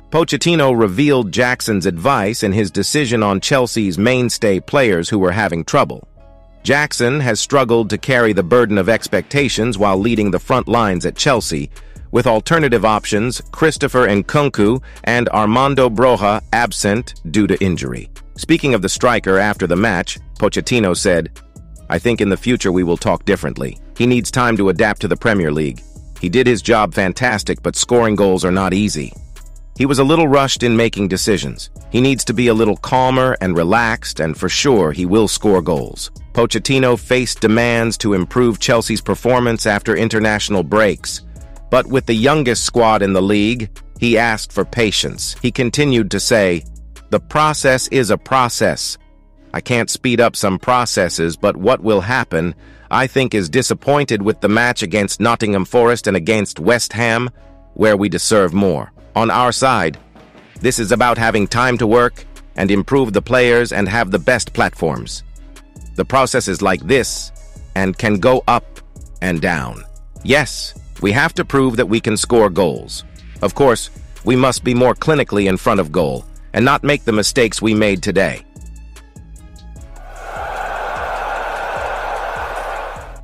Pochettino revealed Jackson's advice in his decision on Chelsea's mainstay players who were having trouble. Jackson has struggled to carry the burden of expectations while leading the front lines at Chelsea, with alternative options Christopher Nkunku and Armando Broja absent due to injury. Speaking of the striker after the match, Pochettino said, "I think in the future we will talk differently. He needs time to adapt to the Premier League. He did his job fantastic, but scoring goals are not easy. He was a little rushed in making decisions. He needs to be a little calmer and relaxed, and for sure he will score goals." Pochettino faced demands to improve Chelsea's performance after international breaks. But with the youngest squad in the league, he asked for patience. He continued to say, "The process is a process. I can't speed up some processes, but what will happen, I think, is disappointed with the match against Nottingham Forest and against West Ham, where we deserve more. On our side, this is about having time to work and improve the players and have the best platforms. The process is like this and can go up and down. Yes, we have to prove that we can score goals. Of course, we must be more clinically in front of goal and not make the mistakes we made today."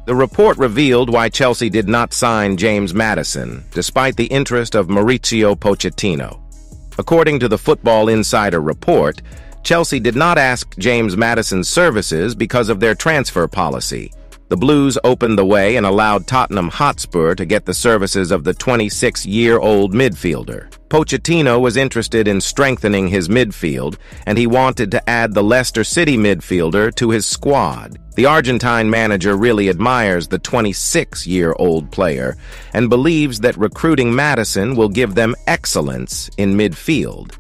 The report revealed why Chelsea did not sign James Maddison, despite the interest of Mauricio Pochettino. According to the Football Insider report, Chelsea did not ask James Maddison's services because of their transfer policy. The Blues opened the way and allowed Tottenham Hotspur to get the services of the 26-year-old midfielder. Pochettino was interested in strengthening his midfield, and he wanted to add the Leicester City midfielder to his squad. The Argentine manager really admires the 26-year-old player and believes that recruiting Maddison will give them excellence in midfield.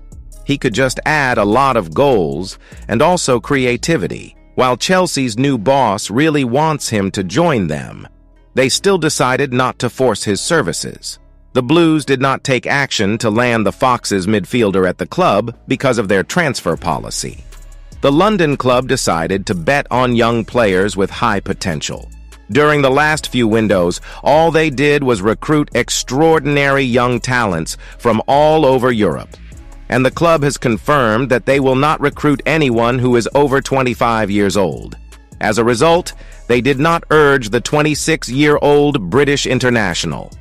He could just add a lot of goals and also creativity, while Chelsea's new boss really wants him to join them. They still decided not to force his services. The Blues did not take action to land the Foxes midfielder at the club because of their transfer policy. The London club decided to bet on young players with high potential. During the last few windows, all they did was recruit extraordinary young talents from all over Europe. And the club has confirmed that they will not recruit anyone who is over 25 years old. As a result, they did not urge the 26-year-old British international.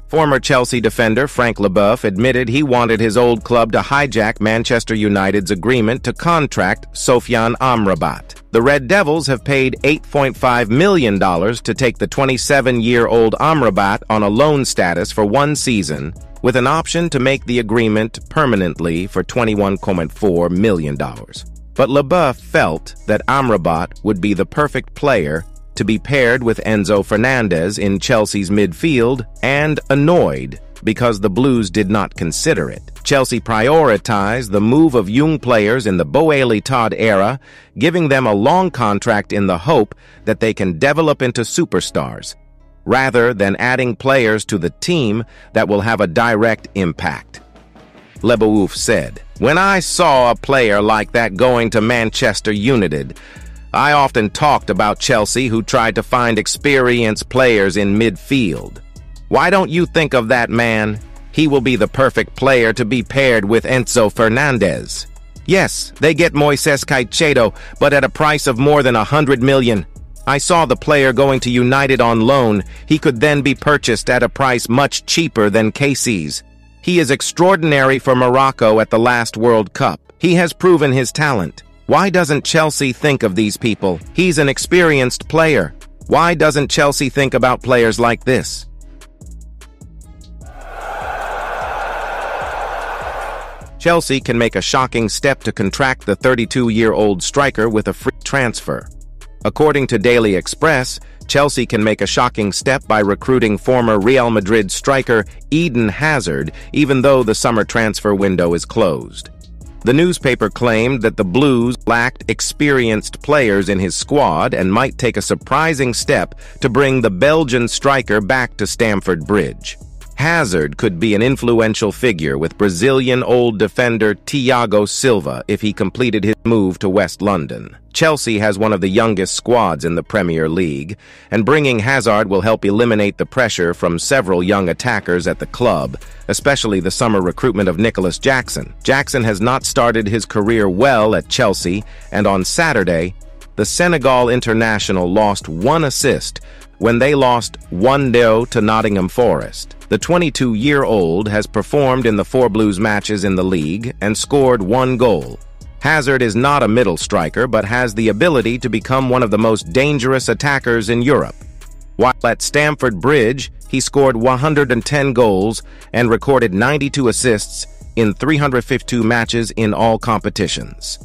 Former Chelsea defender Frank Leboeuf admitted he wanted his old club to hijack Manchester United's agreement to contract Sofiane Amrabat. The Red Devils have paid $8.5 million to take the 27-year-old Amrabat on a loan status for 1 season, with an option to make the agreement permanently for $21.4 million. But Leboeuf felt that Amrabat would be the perfect player to be paired with Enzo Fernandez in Chelsea's midfield, and annoyed because the Blues did not consider it. Chelsea prioritized the move of young players in the Boehly Todd era, giving them a long contract in the hope that they can develop into superstars, rather than adding players to the team that will have a direct impact. Leboeuf said, "When I saw a player like that going to Manchester United, I often talked about Chelsea, who tried to find experienced players in midfield. Why don't you think of that man? He will be the perfect player to be paired with Enzo Fernandez. Yes, they get Moises Caicedo, but at a price of more than $100 million. I saw the player going to United on loan. He could then be purchased at a price much cheaper than Casey's. He is extraordinary for Morocco at the last World Cup. He has proven his talent. Why doesn't Chelsea think of these people? He's an experienced player. Why doesn't Chelsea think about players like this?" Chelsea can make a shocking step to contract the 32-year-old striker with a free transfer. According to Daily Express, Chelsea can make a shocking step by recruiting former Real Madrid striker Eden Hazard, even though the summer transfer window is closed. The newspaper claimed that the Blues lacked experienced players in his squad and might take a surprising step to bring the Belgian striker back to Stamford Bridge. Hazard could be an influential figure with Brazilian old defender Thiago Silva if he completed his move to West London. Chelsea has one of the youngest squads in the Premier League, and bringing Hazard will help eliminate the pressure from several young attackers at the club, especially the summer recruitment of Nicholas Jackson. Jackson has not started his career well at Chelsea, and on Saturday, the Senegal international lost 1 assist when they lost 1-0 to Nottingham Forest. The 22-year-old has performed in the Four Blues matches in the league and scored 1 goal. Hazard is not a middle striker, but has the ability to become one of the most dangerous attackers in Europe. While at Stamford Bridge, he scored 110 goals and recorded 92 assists in 352 matches in all competitions.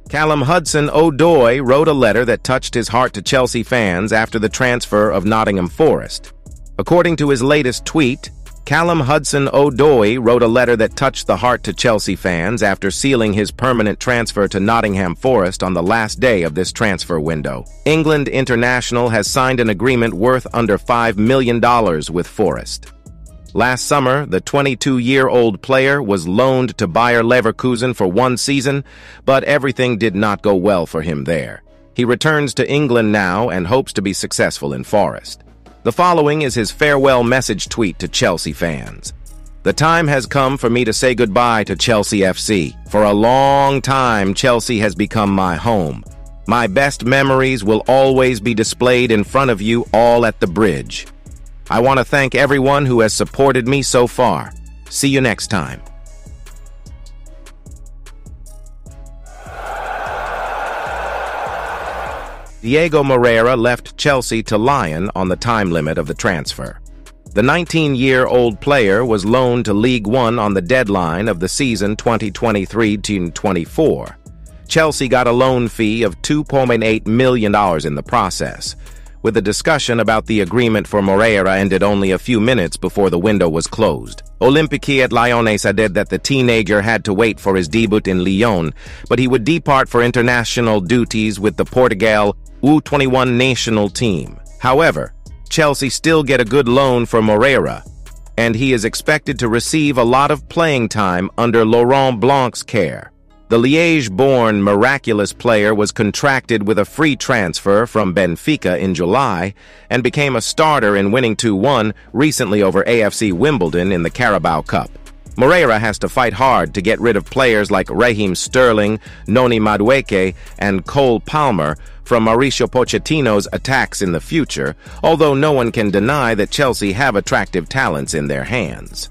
Callum Hudson-Odoi wrote a letter that touched his heart to Chelsea fans after the transfer of Nottingham Forest. According to his latest tweet, Callum Hudson-Odoi wrote a letter that touched the heart to Chelsea fans after sealing his permanent transfer to Nottingham Forest on the last day of this transfer window. England international has signed an agreement worth under $5 million with Forest. Last summer, the 22-year-old player was loaned to Bayer Leverkusen for 1 season, but everything did not go well for him there. He returns to England now and hopes to be successful in Forest. The following is his farewell message tweet to Chelsea fans. The time has come for me to say goodbye to Chelsea FC. For a long time, Chelsea has become my home. My best memories will always be displayed in front of you all at the bridge. I want to thank everyone who has supported me so far. See you next time. Diego Moreira left Chelsea to Lyon on the time limit of the transfer. The 19-year-old player was loaned to League One on the deadline of the season 2023-24. Chelsea got a loan fee of $2.8 million in the process, with the discussion about the agreement for Moreira ended only a few minutes before the window was closed. Olympique at Lyon said that the teenager had to wait for his debut in Lyon, but he would depart for international duties with the Portugal U21 national team. However, Chelsea still get a good loan for Moreira, and he is expected to receive a lot of playing time under Laurent Blanc's care. The Liège-born miraculous player was contracted with a free transfer from Benfica in July and became a starter in winning 2-1 recently over AFC Wimbledon in the Carabao Cup. Moreira has to fight hard to get rid of players like Raheem Sterling, Noni Madueke, and Cole Palmer from Mauricio Pochettino's attacks in the future, although no one can deny that Chelsea have attractive talents in their hands.